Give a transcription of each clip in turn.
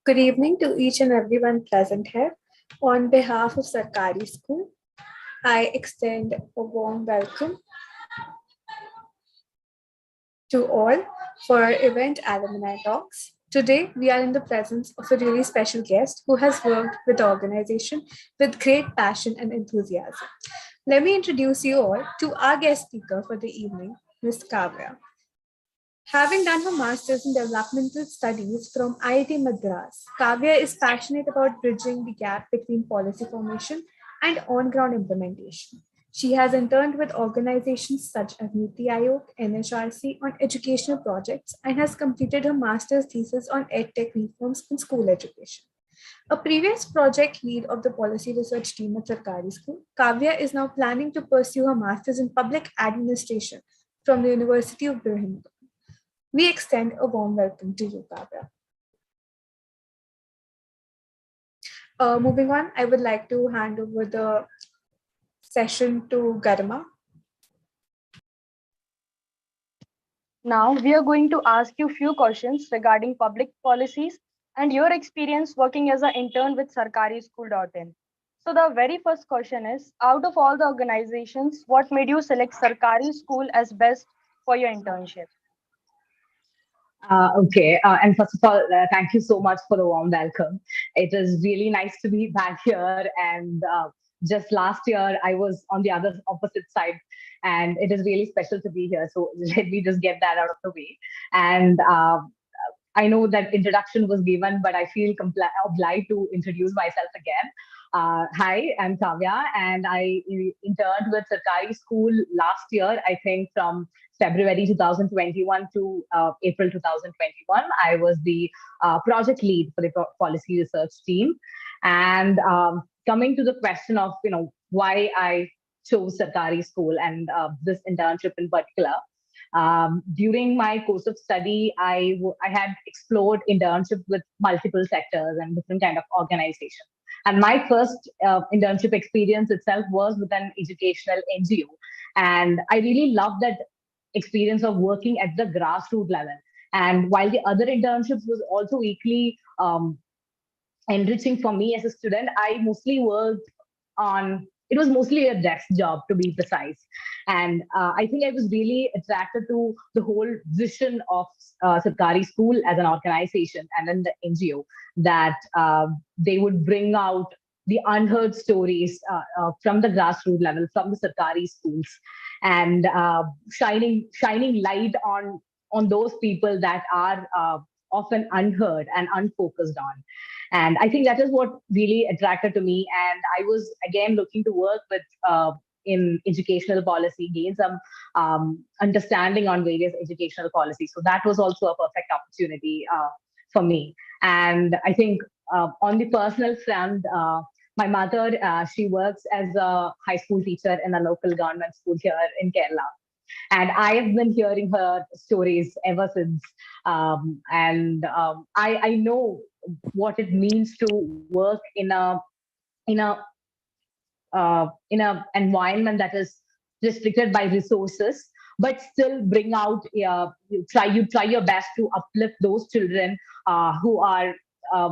Good evening to each and everyone present here. On behalf of Sarkari School, I extend a warm welcome to all for our event Alumni Talks. Today, we are in the presence of a really special guest who has worked with the organization with great passion and enthusiasm. Let me introduce you all to our guest speaker for the evening, Ms. Kavya. Having done her master's in developmental studies from IIT Madras, Kavya is passionate about bridging the gap between policy formation and on ground implementation. She has interned with organizations such as Niti Aayog, NHRC on educational projects and has completed her master's thesis on EdTech reforms in school education. A previous project lead of the policy research team at Sarkari School, Kavya is now planning to pursue her master's in public administration from the University of Birmingham. We extend a warm welcome to you, Kavya. Moving on, I would like to hand over the session to Garma. Now, we are going to ask you a few questions regarding public policies and your experience working as an intern with sarkarischool.in. So, the very first question is, out of all the organizations, what made you select Sarkari School as best for your internship? Okay, and first of all, thank you so much for the warm welcome. It is really nice to be back here. And just last year, I was on the other opposite side, and it is really special to be here. So let me just get that out of the way. And I know that introduction was given, but I feel obliged to introduce myself again. Hi, I'm Kavya, and I interned with Sarkari School last year, I think from February 2021 to April 2021. I was the project lead for the policy research team. And coming to the question of, why I chose Sarkari School and this internship in particular, during my course of study, I had explored internship with multiple sectors and different kind of organizations. And my first internship experience itself was with an educational NGO. And I really loved that experience of working at the grassroots level. And while the other internships was also equally enriching for me as a student, I mostly worked on, it was mostly a desk job to be precise. And I think I was really attracted to the whole vision of Sarkari School as an organization and then the NGO, that they would bring out the unheard stories from the grassroots level, from the Sarkari schools, and shining light on those people that are often unheard and unfocused on. And I think that is what really attracted to me. And I was again looking to work with in educational policy, gain some understanding on various educational policies. So that was also a perfect opportunity for me. And I think on the personal front, my mother, she works as a high school teacher in a local government school here in Kerala. And I have been hearing her stories ever since. I know what it means to work in a in a environment that is restricted by resources, but still bring out, you try your best to uplift those children who are uh,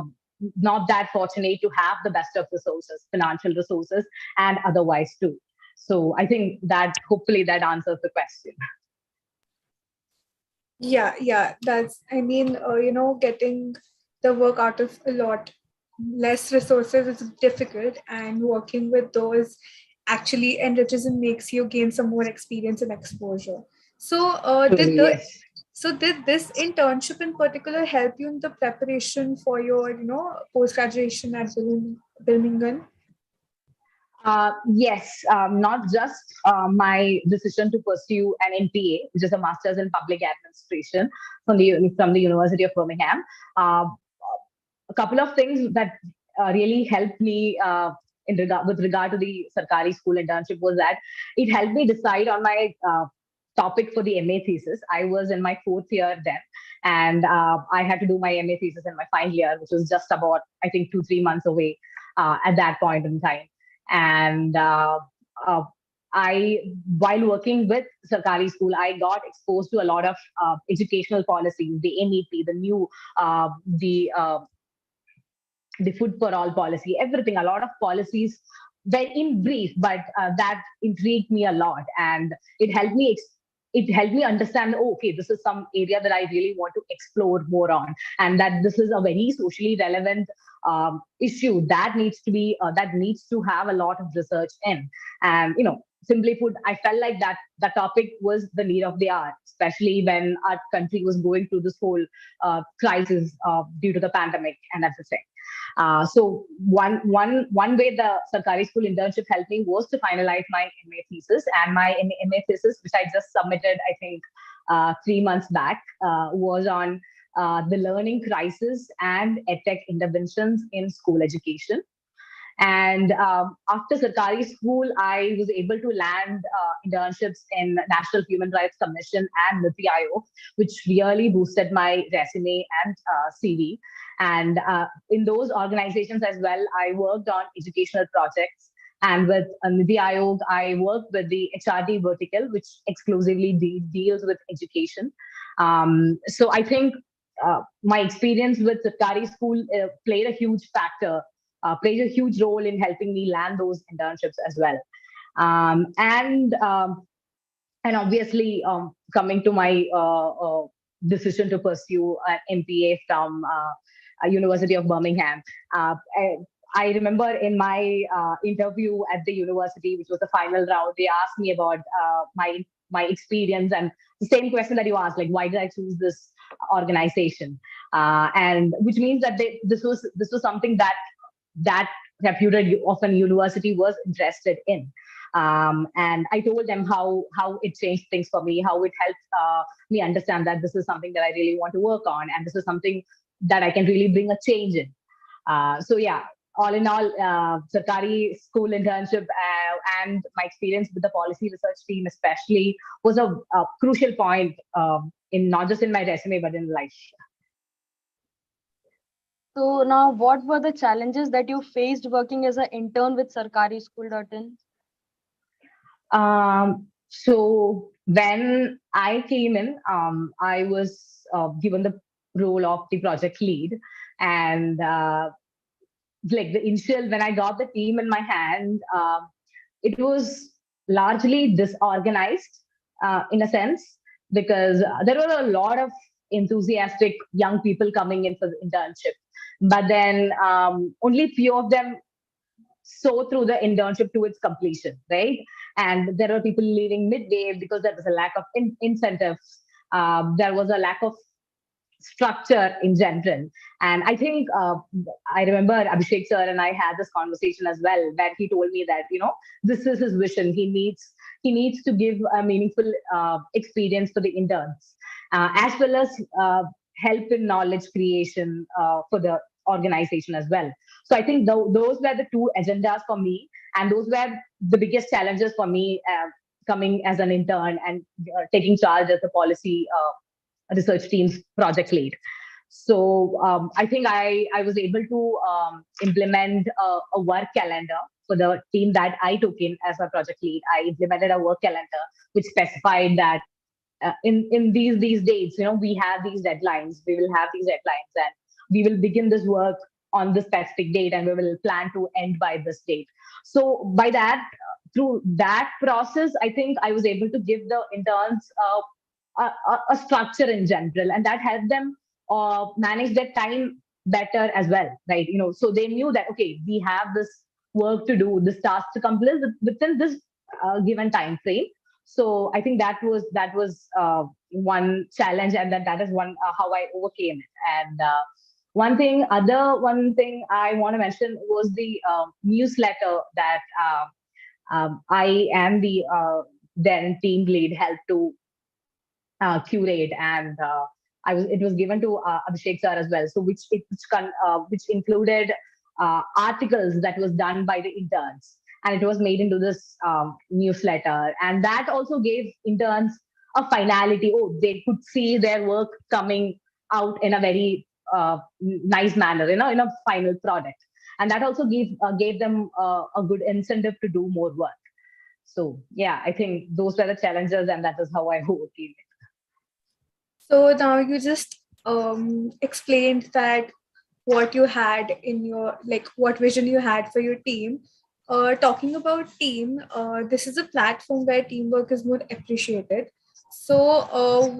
not that fortunate to have the best of resources, financial resources, and otherwise too. So I think that hopefully that answers the question. Yeah, that's, getting the work out of a lot less resources is difficult, and working with those actually enriches and makes you gain some more experience and exposure. So, Truly, yes. did this internship in particular help you in the preparation for your, post graduation at Birmingham? Yes, not just my decision to pursue an NPA, which is a Master's in Public Administration from the University of Birmingham. A couple of things that really helped me with regard to the Sarkari school internship was that it helped me decide on my topic for the MA thesis. I was in my fourth year then, and I had to do my MA thesis in my final year, which was just about, I think, 2-3 months away at that point in time. And uh, I, while working with Sarkari school, I got exposed to a lot of educational policies, the NEP, the new, the the food for all policy, everything, a lot of policies, very in brief, but that intrigued me a lot, and it helped me. It helped me understand, oh, okay, this is some area that I really want to explore more on, and that this is a very socially relevant issue that needs to be that needs to have a lot of research in. And simply put, I felt like that the topic was the need of the hour, especially when our country was going through this whole crisis due to the pandemic and everything. So one way the Sarkari school internship helped me was to finalize my MA thesis, and my MA thesis, which I just submitted, I think 3 months back, was on the learning crisis and edtech interventions in school education. And after Sarkari school, I was able to land internships in National Human Rights Commission and Niti Aayog, which really boosted my resume and CV. And in those organizations as well, I worked on educational projects. And with Niti Aayog, I worked with the HRD vertical, which exclusively deals with education. So I think my experience with Sarkari school plays a huge role in helping me land those internships as well. Um, and um, and obviously, coming to my decision to pursue an MPA from University of Birmingham, I remember in my interview at the university, which was the final round, they asked me about my experience, and the same question that you asked, like, why did I choose this organization? And which means that this was something that reputed of an university was interested in. And I told them how it changed things for me, how it helped me understand that this is something that I really want to work on, and this is something that I can really bring a change in. So yeah, all in all, Sarkari school internship and my experience with the policy research team, especially, was a crucial point in not just in my resume but in life. So now, what were the challenges that you faced working as an intern with Sarkari School.in? So when I came in, I was given the role of the project lead, and like the initial when I got the team in my hand, it was largely disorganized in a sense, because there were a lot of enthusiastic young people coming in for the internship, but then only few of them saw through the internship to its completion, right? And there were people leaving midway because there was a lack of incentives. There was a lack of structure in general. And I think I remember Abhishek sir and I had this conversation as well, where he told me that this is his vision. He needs to give a meaningful experience for the interns, as well as help in knowledge creation for the organization as well. So I think those were the two agendas for me, and those were the biggest challenges for me coming as an intern and taking charge as the policy research team's project lead. So I think I was able to implement a work calendar for the team that I took in as a project lead. I implemented a work calendar which specified that in these dates, we have these deadlines. We will have these deadlines, and we will begin this work on this specific date, and we will plan to end by this date. So by that, through that process, I think I was able to give the interns a structure in general, and that helped them manage their time better as well, right? So they knew that, okay, we have this work to do, this task to complete within this given time frame. So I think that was one challenge, and that is one how I overcame it. And one thing I want to mention was the newsletter that I am the then team lead helped to curate, and it was given to Abhishek sir as well. So which included articles that was done by the interns, and it was made into this newsletter, and that also gave interns a finality. Oh, they could see their work coming out in a very nice manner, in a final product, and that also gave them a good incentive to do more work. So yeah, I think those were the challenges, and that is how I overcame it. So now you just explained that what you had in your, like, what vision you had for your team. Talking about team, this is a platform where teamwork is more appreciated. So,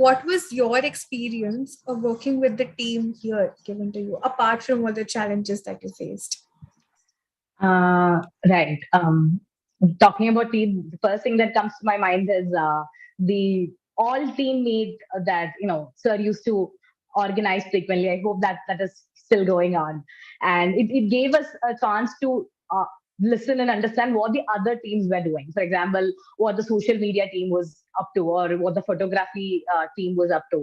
what was your experience of working with the team here given to you, apart from all the challenges that you faced? Right. Talking about team, the first thing that comes to my mind is the all team meet that sir used to organize frequently. I hope that that is still going on, and it gave us a chance to listen and understand what the other teams were doing. For example, what the social media team was up to, or what the photography team was up to.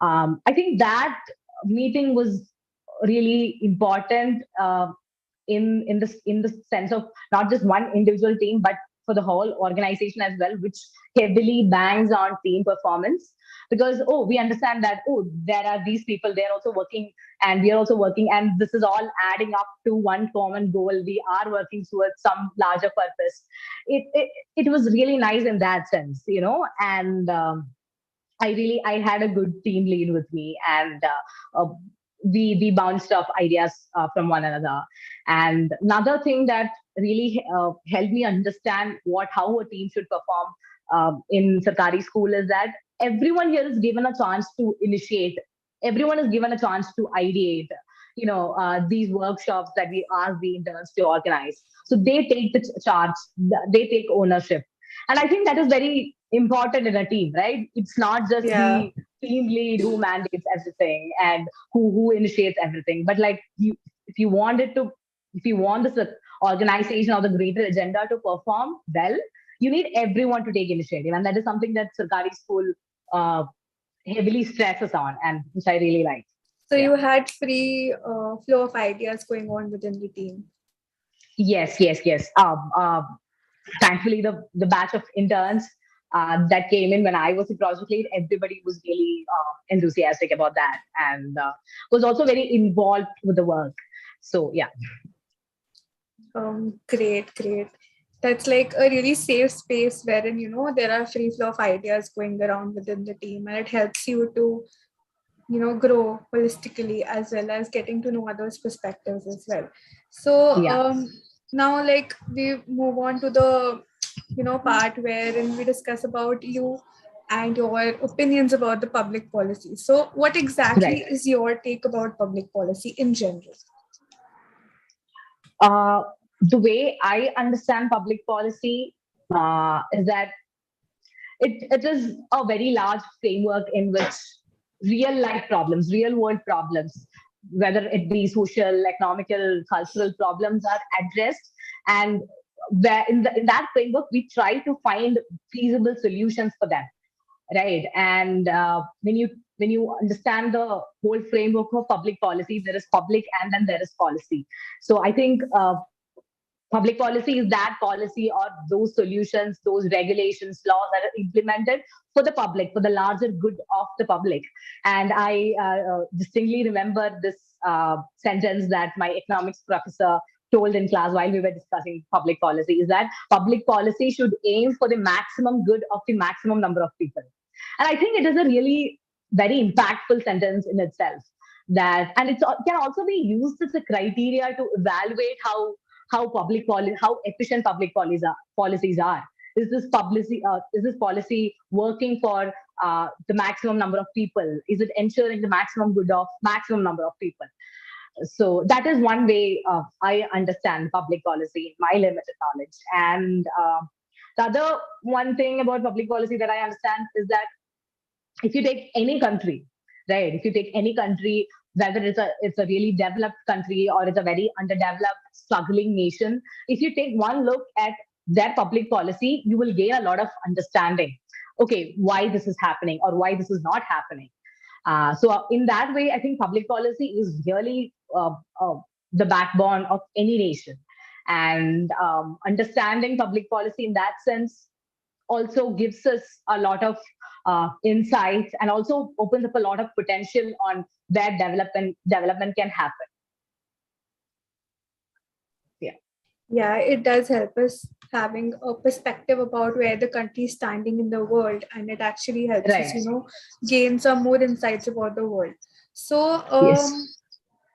I think that meeting was really important. In the sense of not just one individual team but for the whole organization as well, which heavily bangs on team performance, because we understand that there are these people, they're also working and we are also working, and this is all adding up to one common goal. We are working towards some larger purpose. It was really nice in that sense, and I had a good team lead with me, and we bounced off ideas from one another. And another thing that really helped me understand what how a team should perform in Sarkari school is that everyone here is given a chance to initiate. Everyone is given a chance to ideate. These workshops that we ask the interns to organize. So they take the charge. They take ownership, and I think that is very important in a team, right? It's not just Yeah. the team lead who mandates everything and who initiates everything, but like if you want it to, if you want this organization or the greater agenda to perform well, you need everyone to take initiative, and that is something that Sarkari school uh, heavily stresses on, and which I really like. So Yeah. you had free flow of ideas going on within the team. Yes, yes, yes. Thankfully, the batch of interns that came in when I was the project lead, everybody was really enthusiastic about that, and was also very involved with the work. So yeah. Great, great. That's like a really safe space wherein, there are free flow of ideas going around within the team, and it helps you to, grow holistically as well as getting to know others' perspectives as well. So, Yeah. now, like, we move on to the, part wherein we discuss about you and your opinions about the public policy. So, what exactly Right. is your take about public policy in general? Uh, the way I understand public policy is that it is a very large framework in which real life problems, real world problems, whether it be social, economical, cultural problems are addressed. And where in that framework, we try to find feasible solutions for them, right? And when you understand the whole framework of public policy, there is public and then there is policy. So I think public policy is that policy or those solutions, those regulations, laws that are implemented for the public, for the larger good of the public. And I distinctly remember this sentence that my economics professor told in class while we were discussing public policy, is that public policy should aim for the maximum good of the maximum number of people. And I think it is a really very impactful sentence in itself. That, and it can also be used as a criteria to evaluate how public policy, how efficient public policies are. Is this policy working for the maximum number of people? Is it ensuring the maximum good of maximum number of people? So that is one way I understand public policy, my limited knowledge. And the other one thing about public policy that I understand is that if you take any country, right? If you take any country, whether it's a really developed country or it's a very underdeveloped, struggling nation, if you take one look at their public policy, you will gain a lot of understanding. Okay, why this is happening or why this is not happening. So in that way, I think public policy is really the backbone of any nation, and understanding public policy in that sense also gives us a lot of insights and also opens up a lot of potential on where development can happen. Yeah. Yeah, it does help us having a perspective about where the country is standing in the world, and it actually helps us, Right. gain some more insights about the world. So, Yes.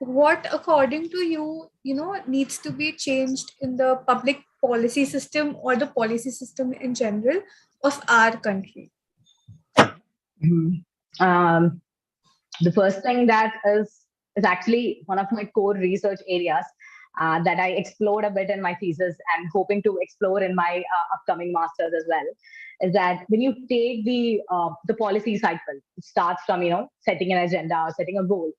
what according to you, needs to be changed in the public policy system or the policy system in general of our country? Mhm. Um, the first thing that is actually one of my core research areas that I explored a bit in my thesis and hoping to explore in my upcoming masters as well, is that when you take the policy cycle, it starts from setting an agenda, setting a goal,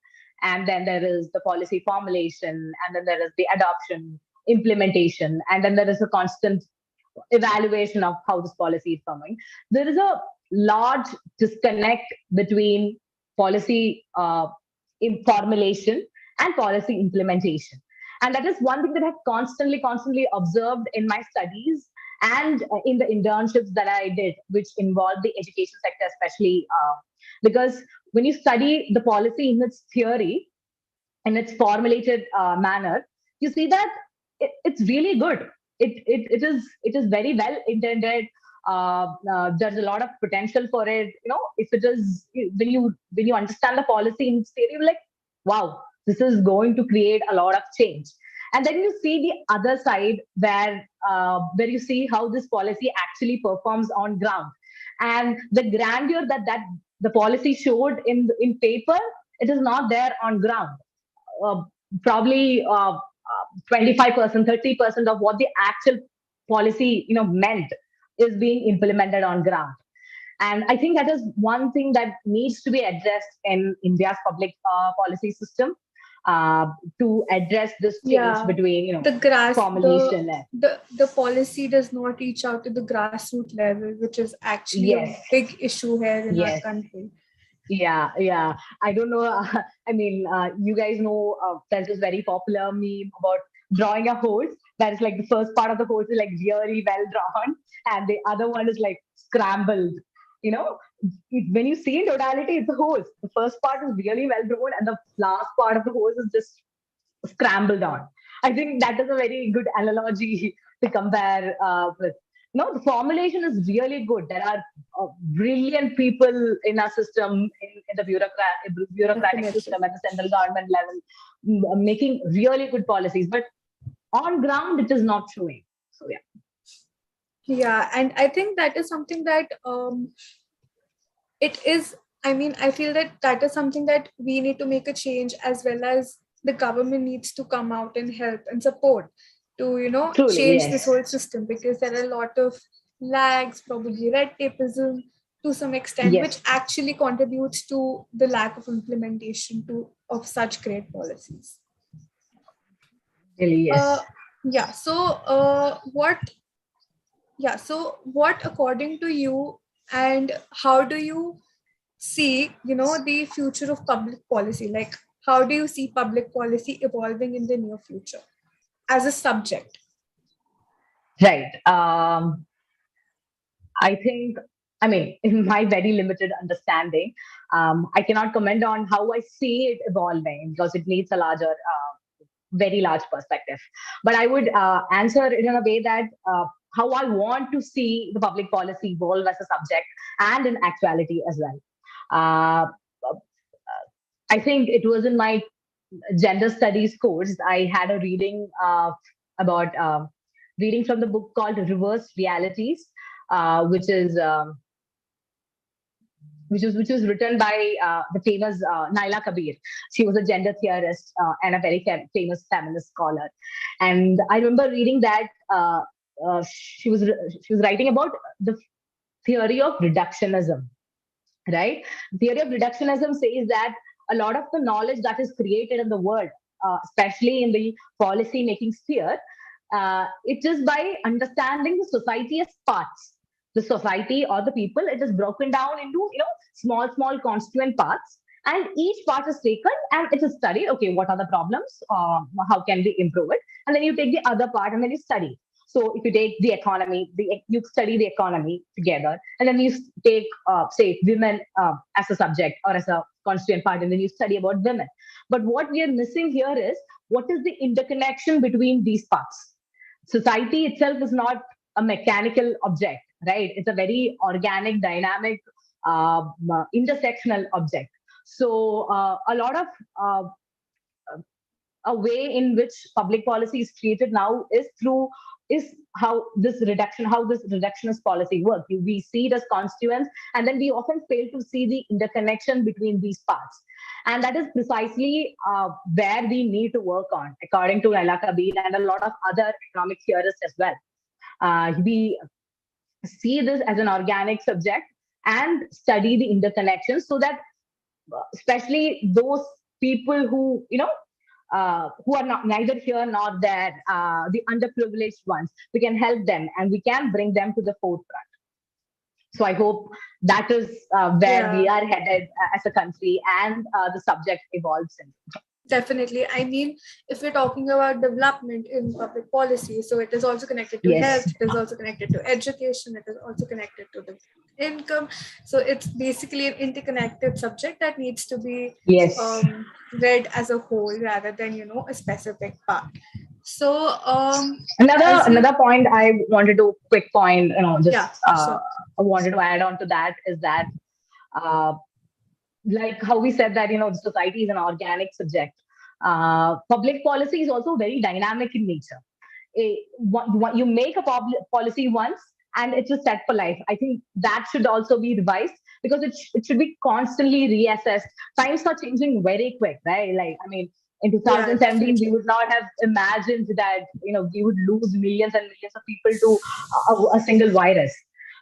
and then there is the policy formulation, and then there is the adoption, implementation, and then there is a constant evaluation of how this policy is coming. There is a large disconnect between policy formulation and policy implementation. And that is one thing that I've constantly observed in my studies and in the internships that I did, which involved the education sector, especially because when you study the policy in its theory, in its formulated manner, you see that it's really good. It is very well intended. There's a lot of potential for it. If it is when you understand the policy in theory, you're like, wow, this is going to create a lot of change. And then you see the other side where you see how this policy actually performs on ground, and the grandeur that the policy showed in paper, it is not there on ground. uh, Probably 25%, 30% of what the actual policy meant is being implemented on ground. And I think that is one thing that needs to be addressed in India's public policy system, uh, to address this change Yeah, between the grass formulation and the policy does not reach out to the grassroots level, which is actually a yes, big issue here in our yes. country. Yeah. I don't know. I mean, you guys know there's this very popular meme about drawing a horse. That is like the first part of the horse is like really well drawn, and the other one is like scrambled. You know, when you see in totality, it's a horse. The first part is really well drawn, and the last part of the horse is just scrambled on. I think that is a very good analogy to compare with. No, the formulation is really good. There are brilliant people in our system, in the bureaucratic Definitely. system at the central government level, making really good policies. But on ground, it is not showing. So yeah, Yeah, and I think that is something that it is. I mean, I feel that that is something that we need to make a change, as well as the government needs to come out and help and support to truly, change this yes, whole system, because there are a lot of lags, probably red tapeism to some extent, which yes, actually contributes to the lack of implementation to of such great policies. really, uh yes. yeah so what yeah so what according to you, and how do you see the future of public policy, like how do you see public policy evolving in the near future as a subject? Right. I think, I mean, in my very limited understanding, I cannot comment on how I see it evolving because it needs a very large perspective. But I would answer it in a way that how I want to see the public policy evolve as a subject and in actuality as well. Uh, I think it was in my gender studies course. I had a reading about reading from the book called Reverse Realities, which is which was written by the famous Naila Kabir. She was a gender theorist and a very famous feminist scholar. And I remember reading that she was writing about the theory of reductionism, right? Theory of reductionism says that a lot of the knowledge that is created in the world, especially in the policy making sphere, it is by understanding the society as parts. The society or the people, it is broken down into small constituent parts, and each part is taken and it is studied. Okay, what are the problems? How can we improve it? And then you take the other part and then you study. So if you take the economy, you study the economy together, and then you take, say, women as a subject or as a constituent part, and then you study about women. But what we are missing here is what is the interconnection between these parts. Society itself is not a mechanical object, right? It's a very organic, dynamic, intersectional object. So a lot of a way in which public policy is created now is through is how this reductionist policy works. We see it as constituents, and then we often fail to see the interconnection between these parts. And that is precisely where we need to work on, according to Naila Kabir and a lot of other economic theorists as well. We see this as an organic subject and study the interconnections so that especially those people who who are not neither here nor there, the underprivileged ones, we can help them and we can bring them to the forefront. So I hope that is where Yeah. we are headed as a country, and the subject evolves in. Definitely. I mean, if we're talking about development in public policy, so it is also connected to Yes, health, it is also connected to education, it is also connected to the income. So it's basically an interconnected subject that needs to be yes. um, read as a whole rather than, a specific part. So, Another as you, another point I wanted to quick point, just yeah, sure. I wanted to add on to that is that uh, like how we said that society is an organic subject. Public policy is also very dynamic in nature. You make a policy once and it's a set for life. I think that should also be revised because it should be constantly reassessed. Times are changing very quick, right? Like, I mean, in Yeah, 2017 we definitely. would not have imagined that we would lose millions and millions of people to a single virus.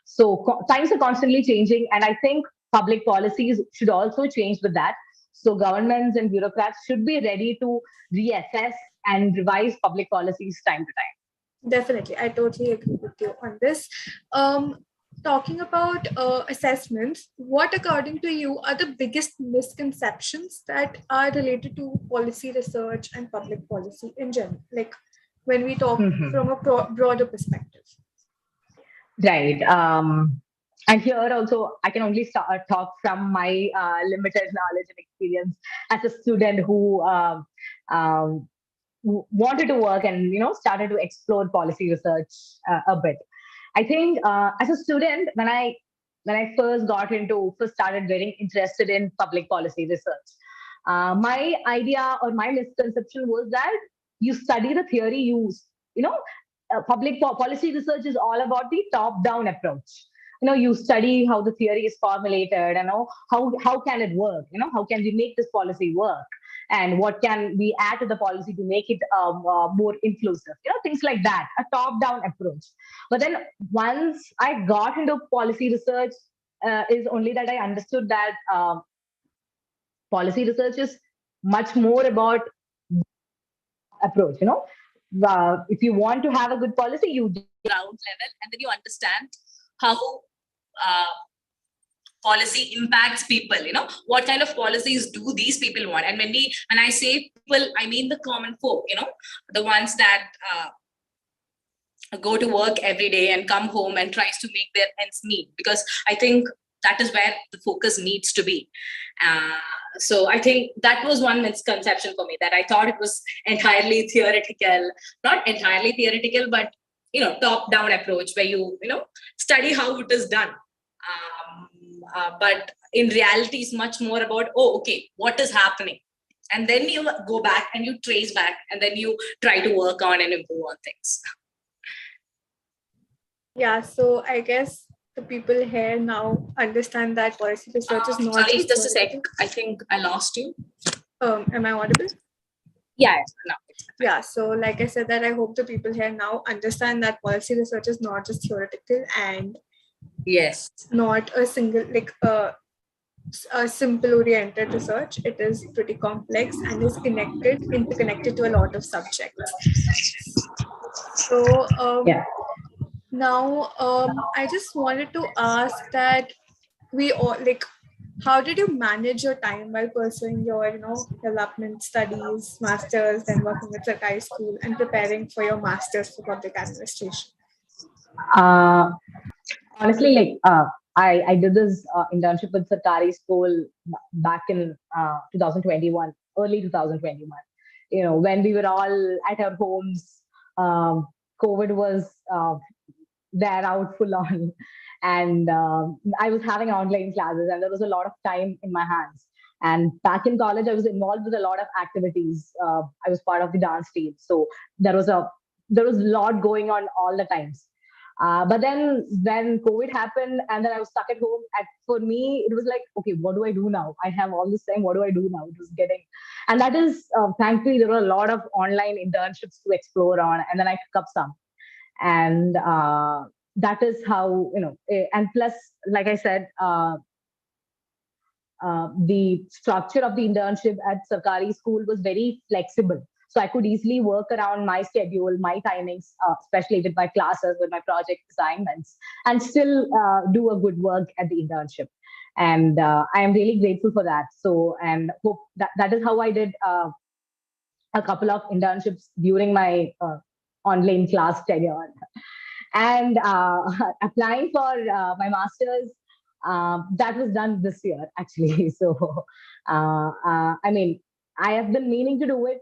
So times are constantly changing, and I think public policies should also change with that. So governments and bureaucrats should be ready to reassess and revise public policies time to time. Definitely, I totally agree with you on this. Talking about assessments, what, according to you, are the biggest misconceptions that are related to policy research and public policy in general? Like when we talk Mhm. from a broader perspective. Right. And here also, I can only talk from my limited knowledge and experience as a student um, who wanted to work and started to explore policy research a bit. I think as a student, when I first started getting interested in public policy research, my idea or my misconception was that you study the theory, you know policy research is all about the top down approach. You study how the theory is formulated, how can it work, how can we make this policy work, and what can we add to the policy to make it more inclusive, things like that, a top down approach. But then once I got into policy research, is only that I understood that policy research is much more about approach. If you want to have a good policy, you do ground level, and then you understand how uh, policy impacts people. What kind of policies do these people want? And when I say people, I mean the common folk. The ones that go to work every day and come home and tries to make their ends meet, because I think that is where the focus needs to be. So I think that was one misconception for me, that I thought it was entirely theoretical. Not entirely theoretical, but top down approach where you study how it is done. But in reality it's much more about, oh, okay, what is happening, and then you go back and you trace back and then you try to work on and improve on things. Yeah, so I guess the people here now understand that policy research is not Sorry, just just a sec. theoretical. I think I lost you. Am I audible? Yeah, no. Yeah, so like I said, that I hope the people here now understand that policy research is not just theoretical and Yes. not a single, like a simple oriented research. It is pretty complex and is interconnected to a lot of subjects. So Yeah. now I just wanted to ask that we all, like, how did you manage your time while pursuing your development studies, masters, then working with Sakai school and preparing for your masters for public administration? Uh, Honestly, like I did this internship with Sarkari school back in 2021, early 2021. When we were all at our homes, um, COVID was there out full on, and I was having online classes, and there was a lot of time in my hands. And back in college, I was involved with a lot of activities. I was part of the dance team, so there was a there was a lot going on all the times. But then when COVID happened, and then I was stuck at home. For me, it was like, okay, what do I do now? I have all this time. What do I do now? It was getting, and that is thankfully there were a lot of online internships to explore on, and then I took up some, and that is how and plus, like I said, the structure of the internship at Sarkari school was very flexible. So I could easily work around my schedule, my timings, especially with my classes, with my project assignments, and still do a good work at the internship. And I am really grateful for that. So, and hope that is how I did a couple of internships during my online class tenure. And applying for my master's, that was done this year actually. So I mean, I have been meaning to do it,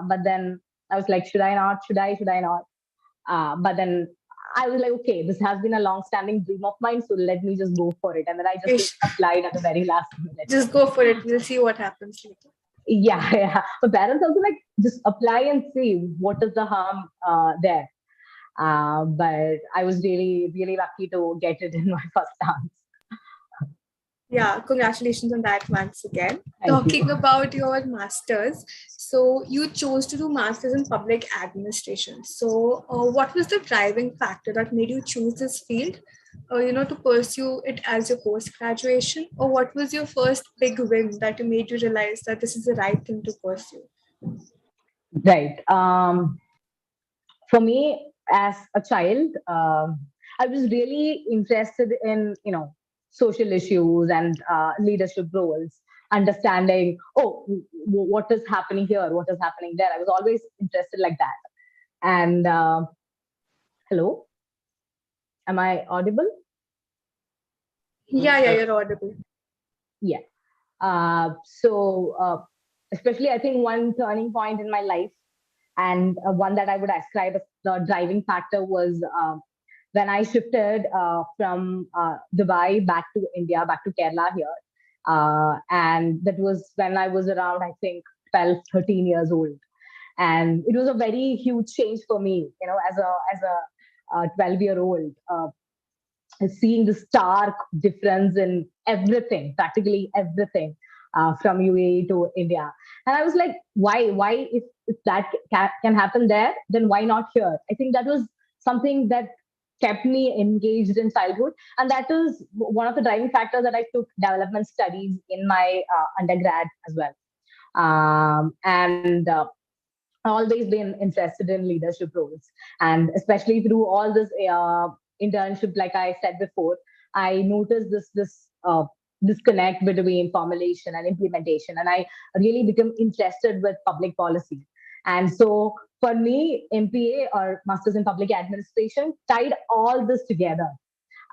but then I was like, should I not, should I not, but then I was like, okay, this has been a long standing dream of mine, so let me just go for it. And then I just Ish. applied at the very last minute. Just go for it. We'll see what happens later. Yeah, yeah, but parents also like, just apply and see what is the harm there. But I was really, really lucky to get it in my first dance. Yeah, congratulations on that once again. Thank you. Talking about your masters, so you chose to do masters in public administration. So, what was the driving factor that made you choose this field? To pursue it as your post graduation, or what was your first big win that made you realize that this is the right thing to pursue? Right. For me, as a child, I was really interested in social issues and leadership roles, understanding what is happening here, what is happening there. I was always interested like that. And hello, am I audible? Yeah, yeah, you're audible. Yeah. So especially, I think one turning point in my life, and one that I would ascribe as the driving factor, was when I shifted from Dubai back to India, back to Kerala here. And that was when I was around, I think, 12, 13 years old. And it was a very huge change for me, as a 12-year-old. Seeing the stark difference in everything, practically everything, from UAE to India. And I was like, why, if that can happen there, then why not here? I think that was something that kept me engaged in childhood. And that is one of the driving factors that I took development studies in my undergrad as well. And always been interested in leadership roles, and especially through all this internship, like I said before, I noticed this disconnect between formulation and implementation, and I really become interested with public policy. And so for me, MPA, or Masters in Public Administration, tied all this together,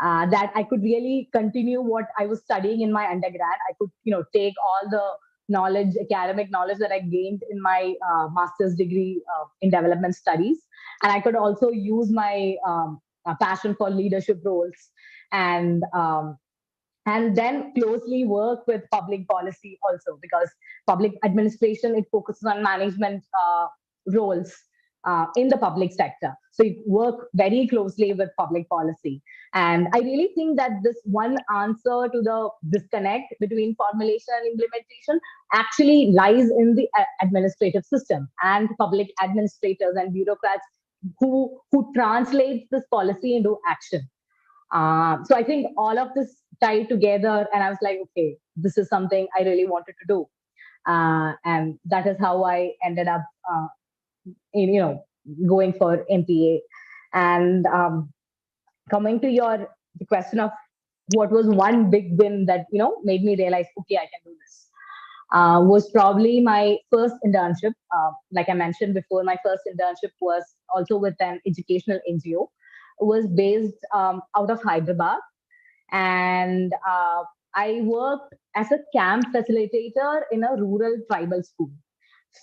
that I could really continue what I was studying in my undergrad. I could, take all the knowledge, academic knowledge that I gained in my master's degree in development studies, and I could also use my passion for leadership roles, and then closely work with public policy also, because public administration, it focuses on management roles in the public sector, so you work very closely with public policy. And I really think that this one answer to the disconnect between formulation and implementation actually lies in the administrative system and public administrators and bureaucrats who translates this policy into action. So I think all of this tied together, and I was like, okay, this is something I really wanted to do, and that is how I ended up, in, going for MPA. And coming to your the question of what was one big win that made me realize, okay, I can do this, was probably my first internship. Like I mentioned before, my first internship was also with an educational NGO. It was based out of Hyderabad, and I worked as a camp facilitator in a rural tribal school.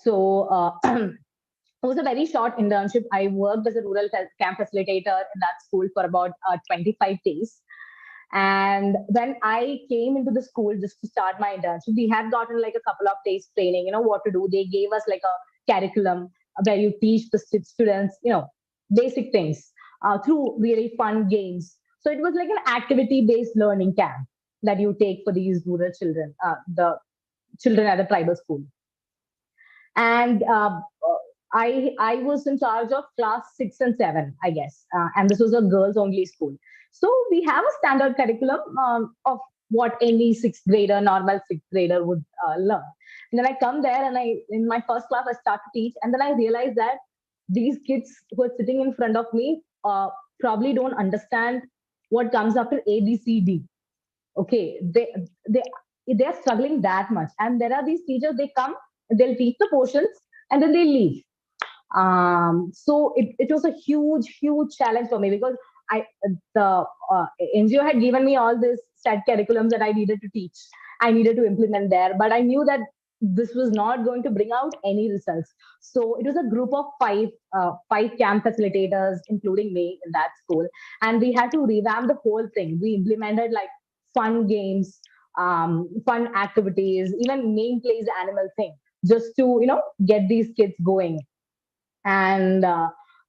So it was a very short internship. I worked as a rural camp facilitator in that school for about 25 days. And when I came into the school just to start my internship, we had gotten like a couple of days training, what to do. They gave us like a curriculum where you teach the students, basic things through really fun games. So it was like an activity based learning camp that you take for these rural children, the children at the tribal school. And I was in charge of class 6 and 7, I guess, and this was a girls only school. So we have a standard curriculum of what any sixth grader, normal sixth grader would learn. And then I come there, and I in my first class I start to teach, and then I realize that these kids who are sitting in front of me probably don't understand what comes after A B C D. Okay, they they're struggling that much, and there are these teachers, they come, they'll teach the portions, and then they leave. So it was a huge challenge for me, because I the NGO had given me all this set curriculums that I needed to teach, I needed to implement there, but I knew that this was not going to bring out any results. So it was a group of five camp facilitators, including me, in that school, and we had to revamp the whole thing. We implemented like fun games, fun activities, even name plays animal thing, just to get these kids going. And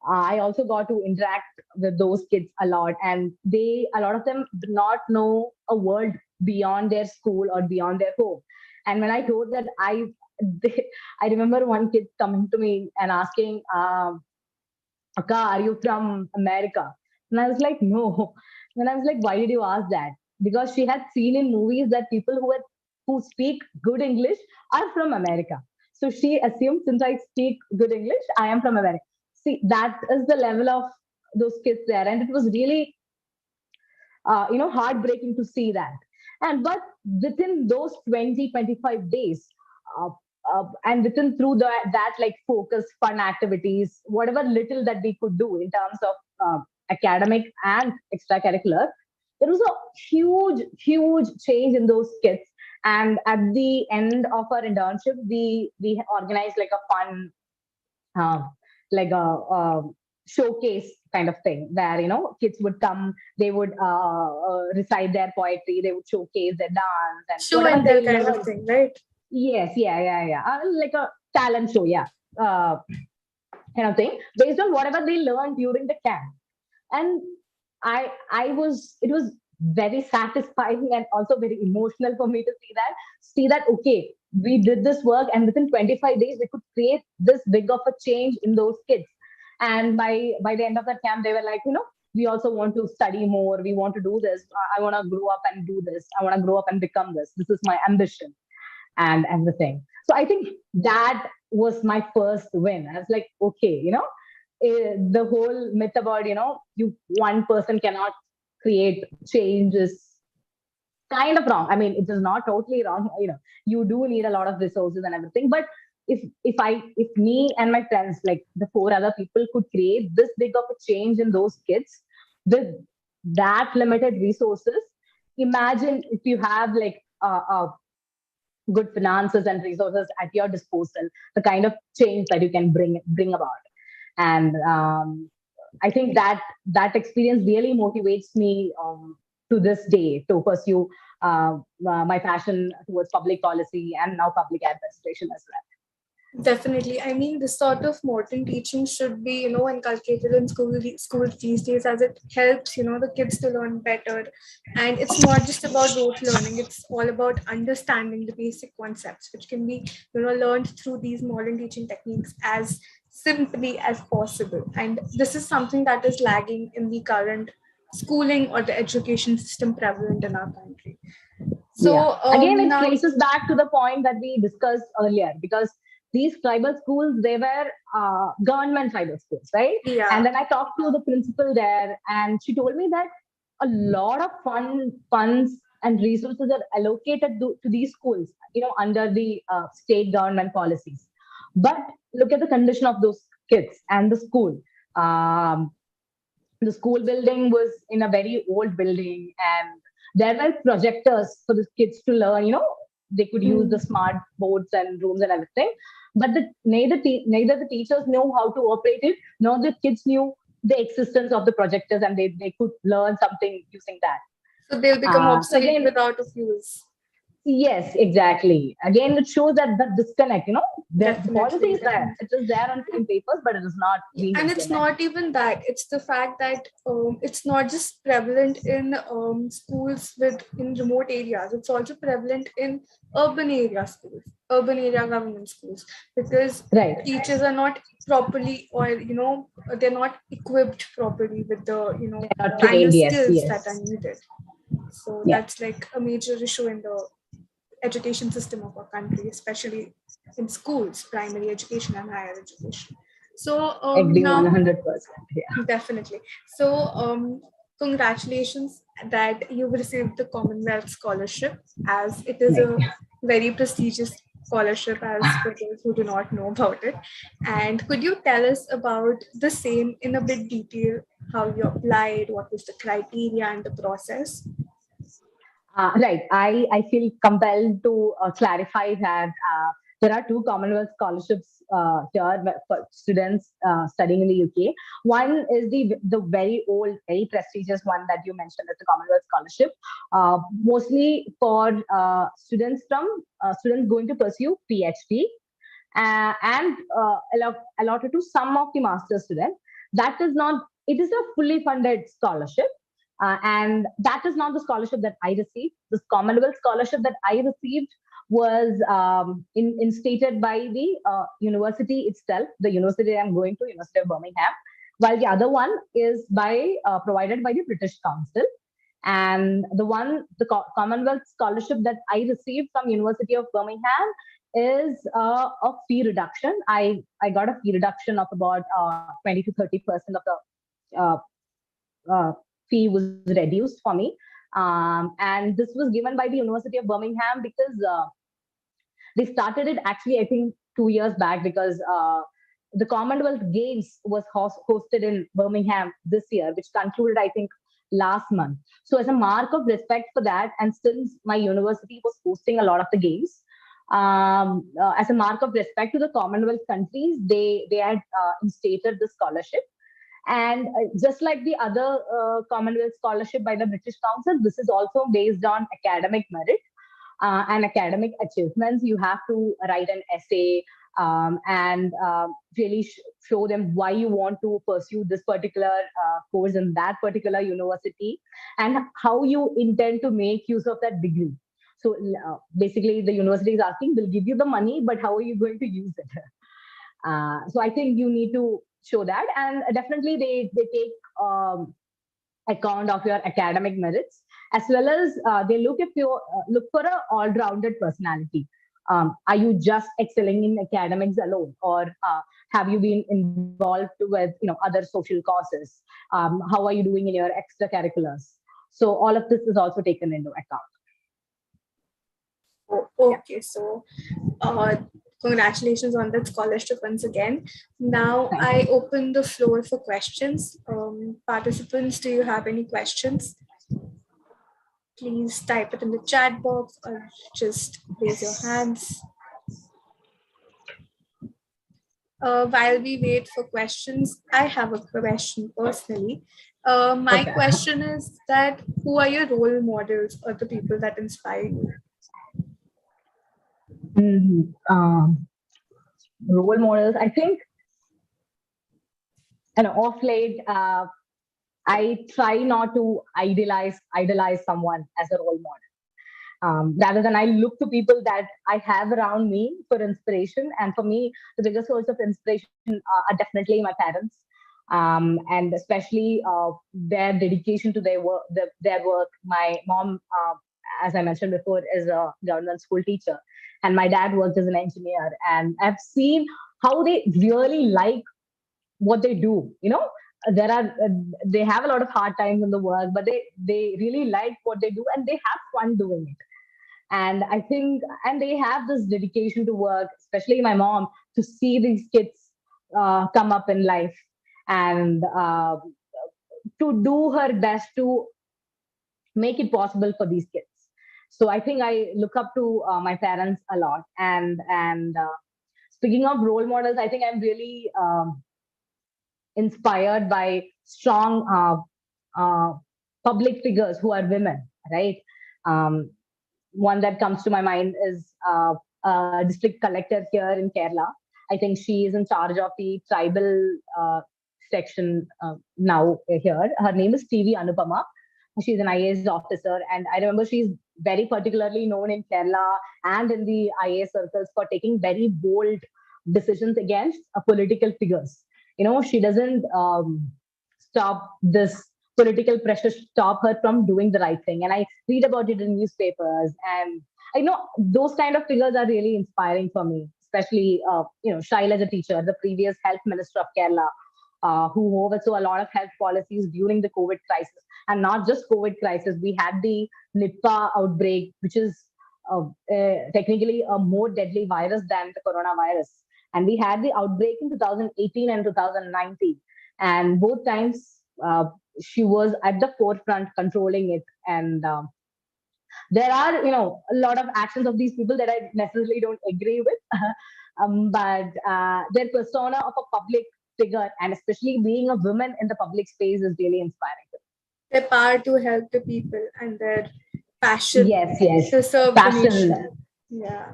I also got to interact with those kids a lot, and a lot of them do not know a world beyond their school or beyond their home. And when I told that, they, I remember one kid coming to me and asking, Akka, are you from America? And I was like, no. And I was like, why did you ask that? Because she had seen in movies that people who speak good English are from America. So she assumed, since I speak good English, I am from America. See, that is the level of those kids there. And it was really, heartbreaking to see that. And but within those 20-25 days, uh, and within through that like focused fun activities, whatever little that we could do in terms of academic and extracurricular, there was a huge change in those kids. And at the end of our internship, we organized like a fun, uh, like a showcase kind of thing, where kids would come, they would recite their poetry, they would showcase their dance and Show whatever and tell they kind of learned. thing, right? Yes, yeah, like a talent show, yeah, uh, kind of thing, based on whatever they learned during the camp. And I was it was very satisfying and also very emotional for me to see that okay, we did this work, and within 25 days we could create this big of a change in those kids. And by the end of that camp, they were like, we also want to study more, we want to do this, I want to grow up and do this, I want to grow up and become this is my ambition, and everything. So I think that was my first win. I was like, okay, the whole myth about you one person cannot create change is kind of wrong. I mean, it is not totally wrong. You do need a lot of resources and everything. But if me and my friends, like the four other people, could create this big of a change in those kids with that limited resources, imagine if you have like good finances and resources at your disposal, the kind of change that you can bring about. And I think that experience really motivates me to this day to pursue my passion towards public policy and now public administration as well. Definitely. I mean, this sort of modern teaching should be, inculcated in schools these days, as it helps, the kids to learn better. And it's not just about rote learning, it's all about understanding the basic concepts, which can be, learned through these modern teaching techniques as simply as possible. And this is something that is lagging in the current schooling or the education system prevalent in our country. Yeah. So Again, it now, traces back to the point that we discussed earlier, because these tribal schools, they were government tribal schools, right? And yeah. then I talked to the principal there, and she told me that a lot of funds and resources are allocated to these schools, under the state government policies. But look at the condition of those kids and the school. Um, the school building was in a very old building, and there were projectors for the kids to learn. They could use the Mm. smart boards and rooms and everything, but neither the teachers knew how to operate it, nor the kids knew the existence of the projectors, and they could learn something using that. So they'll become So obsolete again, without a fuse. yes, exactly. Again, it shows that the disconnect, the policy Definitely, is there. It is there on in papers, but it is not being and it's implemented. not even that, it's the fact that it's not just prevalent in schools with in remote areas, it's also prevalent in urban area schools, urban area government schools, because Right. teachers are not properly, or they're not equipped properly with the They're not kind of trained. Yes, skills that are yes. needed. So Yeah. that's like a major issue in the education system of our country, especially in schools, primary education and higher education. So Agree now, 100%. Yeah. definitely. So congratulations that you've received the Commonwealth Scholarship, as it is Right. a very prestigious scholarship, as for those who do not know about it. And could you tell us about the same in a bit detail? How you applied, what was the criteria and the process? Right. I feel compelled to clarify that there are two Commonwealth scholarships here for students studying in the UK. One is the very old, very prestigious one that you mentioned, as the Commonwealth Scholarship, mostly for students going to pursue PhD, and allotted to some of the master students. That is not, it is a fully funded scholarship. And that is not the scholarship that I received. This Commonwealth scholarship that I received was instated by the university itself, the university I'm going to, University of Birmingham, while the other one is provided by the British Council. And the Commonwealth scholarship that I received from University of Birmingham is a fee reduction. I got a fee reduction of about 20 to 30% of the fee was reduced for me. And this was given by the University of Birmingham because they started it actually, I think, 2 years back, because the Commonwealth Games was hosted in Birmingham this year, which concluded, I think, last month. So, as a mark of respect for that, and since my university was hosting a lot of the games, as a mark of respect to the Commonwealth countries, they had instated the scholarship. And just like the other Commonwealth scholarship by the British Council, this is also based on academic merit and academic achievements. You have to write an essay, and really show them why you want to pursue this particular course in that particular university, and how you intend to make use of that degree. So basically, the university is asking, we'll give you the money, but how are you going to use it? So I think you need to show that, and definitely they take account of your academic merits, as well as they look for a all-rounded personality. Are you just excelling in academics alone, or have you been involved with other social causes? How are you doing in your extracurriculars? So all of this is also taken into account. Oh, Yeah. okay, so uh, congratulations on that scholarship once again. Now Thank you. I open the floor for questions. Participants, do you have any questions? Please type it in the chat box or just raise your Yes. hands. While we wait for questions, I have a question personally. My Okay. question is that who are your role models or the people that inspire you? Mhm. Role models, I think, off late, I try not to idolize someone as a role model. Rather than, I look to people that I have around me for inspiration. And for me, the biggest source of inspiration are definitely my parents, and especially their dedication to their work. My mom, as I mentioned before, is a government school teacher, and my dad worked as an engineer. And I've seen how they really like what they do. There are they have a lot of hard times in the work, but they really like what they do, and they have fun doing it. And I think, and they have this dedication to work, especially my mom, to see these kids come up in life, and to do her best to make it possible for these kids. So I think I look up to my parents a lot. And speaking of role models, I think I'm really inspired by strong uh, public figures who are women. right? Um, One that comes to my mind is district collector here in Kerala. I think she is in charge of the tribal section now here. Her name is TV Anupama. She's an IAS officer, and I remember she's very particularly known in Kerala and in the IAS circles for taking very bold decisions against political figures. She doesn't stop this political pressure stop her from doing the right thing. And I read about it in newspapers, and I know those kind of figures are really inspiring for me, especially Shaila as a teacher, the previous health minister of Kerala, who oversaw a lot of health policies during the COVID crisis. And not just COVID crisis, we had the Nipah outbreak, which is technically a more deadly virus than the coronavirus. And we had the outbreak in 2018 and 2019. And both times she was at the forefront controlling it. And there are, a lot of actions of these people that I necessarily don't agree with. But their persona of a public figure, and especially being a woman in the public space, is really inspiring. Their power to help the people and their passion Yes, yes. to serve the nation. Passion. Yeah.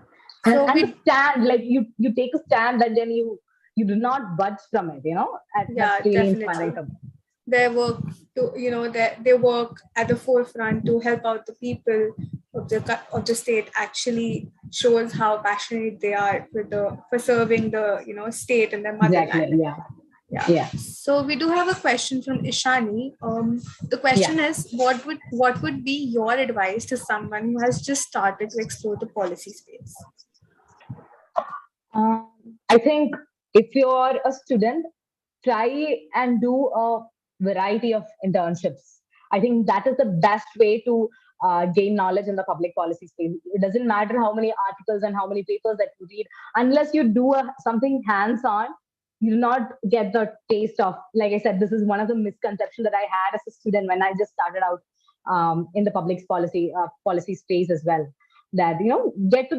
and, So and the we, stand, like you take a stand, that then you do not budge from it, and that's yeah, really inspiring definitely. for me. Their work to, they work at the forefront to help out the people of the state actually shows how passionate they are for serving the state and their Exactly. motherland. Yeah. Yeah. Yeah. So we do have a question from Ishani. The Yeah. question is, what would be your advice to someone who has just started to explore the policy space? Um, I think if you're a student, try and do a variety of internships. I think that is the best way to gain knowledge in the public policy space. It doesn't matter how many articles and how many papers that you read, unless you do something hands on. You do not get the taste of, like I said, this is one of the misconceptions that I had as a student when I just started out in the public policy space as well. That get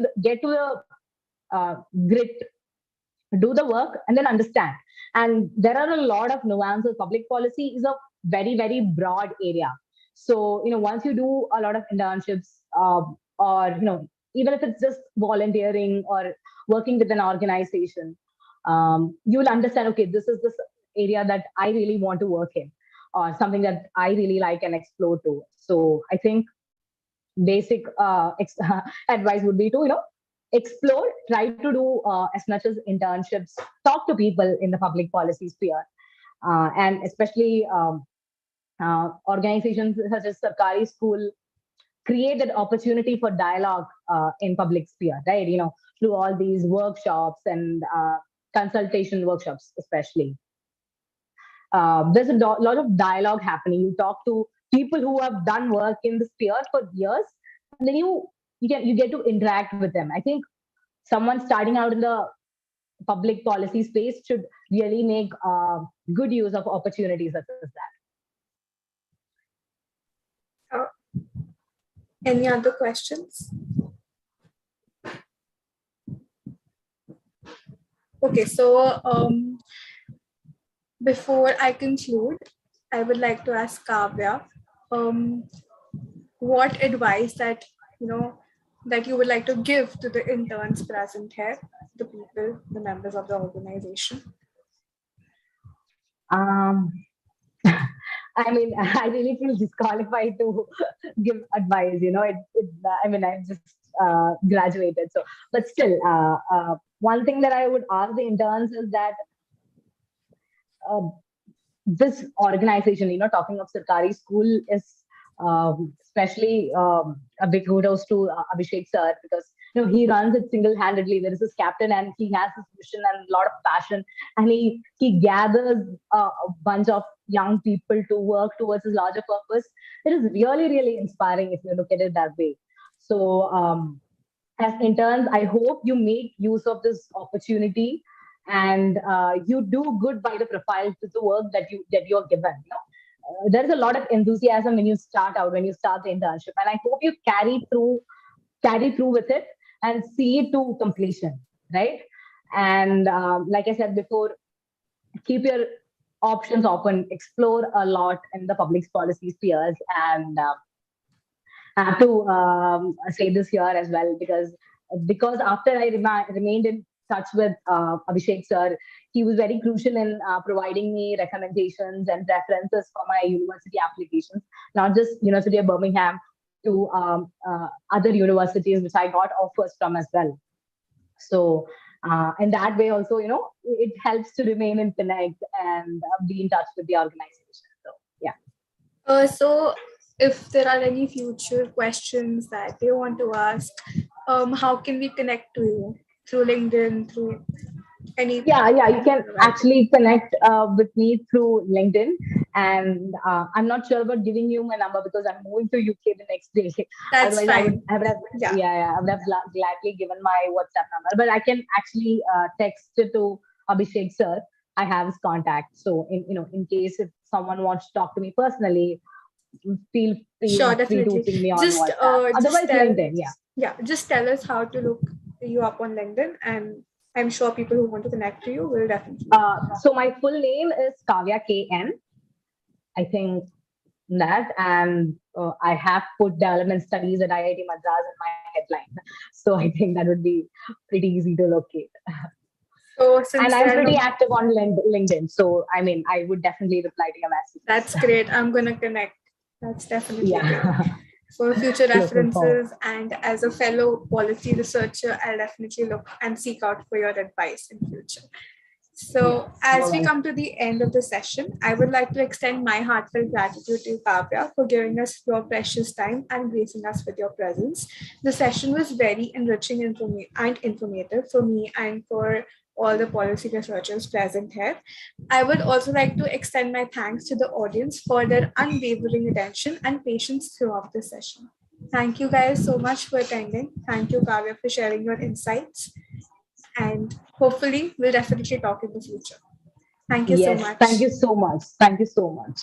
to the grit, do the work, and then understand. And there are a lot of nuances. Public policy is a very, very broad area. So once you do a lot of internships, or even if it's just volunteering or working with an organization, you will understand, okay, this area that I really want to work in, or something that I really like and explore to. So I think basic advice would be to explore, try to do as much as internships, talk to people in the public policy sphere, and especially organizations such as Sarkari School create that opportunity for dialogue in public sphere, right? Through all these workshops and consultation workshops, especially. There's a lot of dialogue happening. You talk to people who have done work in the sphere for years, and then you get to interact with them. I think someone starting out in the public policy space should really make good use of opportunities such as that. Uh, any other questions? Okay, so before I conclude, I would like to ask Kavya, um, what advice that you would like to give to the interns present here, the people, the members of the organization? Um, I mean, I really feel disqualified to give advice. I mean, I just graduated, so but still, one thing that I would ask the interns is that uh, this organization, talking of Sarkari School, is especially a big kudos to Abhishek sir, because he runs it single-handedly. There is this captain, and he has this vision and a lot of passion, and he gathers a bunch of young people to work towards his larger purpose. It is really, really inspiring if you look at it that way. So as interns, I hope you make use of this opportunity, and you do good by the profile to the work that you're given. There is a lot of enthusiasm when you start out, when you start the internship, and I hope you carry through with it and see it to completion, right? And like I said before, keep your options open, explore a lot in the public policy spheres, and I have to say this here as well, because after I remained in touch with Abhishek sir, he was very crucial in providing me recommendations and references for my university applications, not just University of Birmingham, to other universities which I got offers from as well. So in that way also, it helps to remain in connect and be in touch with the organization. So yeah. So, if there are any future questions that they want to ask, how can we connect to you? Through LinkedIn, through any Yeah, you can provider? actually connect with me through LinkedIn. And I'm not sure about giving you my number because I'm moving to UK the next day. That's Otherwise, fine. I would have, Yeah, yeah, I would have gladly given my WhatsApp number. But I can actually text it to Abhishek sir. I have his contact. So in case if someone wants to talk to me personally, feel sure, free to definitely. ping me on Just, WhatsApp. just Otherwise, tell, LinkedIn. Yeah. yeah, just tell us how to look you up on LinkedIn, and I'm sure people who want to connect to you will definitely. So my full name is Kavya KN. I think that, and I have put development studies at IIT Madras in my headline. So I think that would be pretty easy to locate. So, And since I'm there are pretty no, active on LinkedIn. So I mean, I would definitely reply to your that's messages. great. I'm gonna connect. That's definitely great. Yeah, For future looking forward. references, and as a fellow policy researcher, I'll definitely look and seek out for your advice in future. So, Yes, as more we welcome. come to the end of the session, I would like to extend my heartfelt gratitude to Kavya for giving us your precious time and gracing us with your presence. The session was very enriching and informative for me and for all the policy researchers present here. I would also like to extend my thanks to the audience for their unwavering attention and patience throughout the session. Thank you guys so much for attending. Thank you, Kavya, for sharing your insights. And hopefully, we'll definitely talk in the future. Thank you so Yes, thank much. you so much. Thank you so much.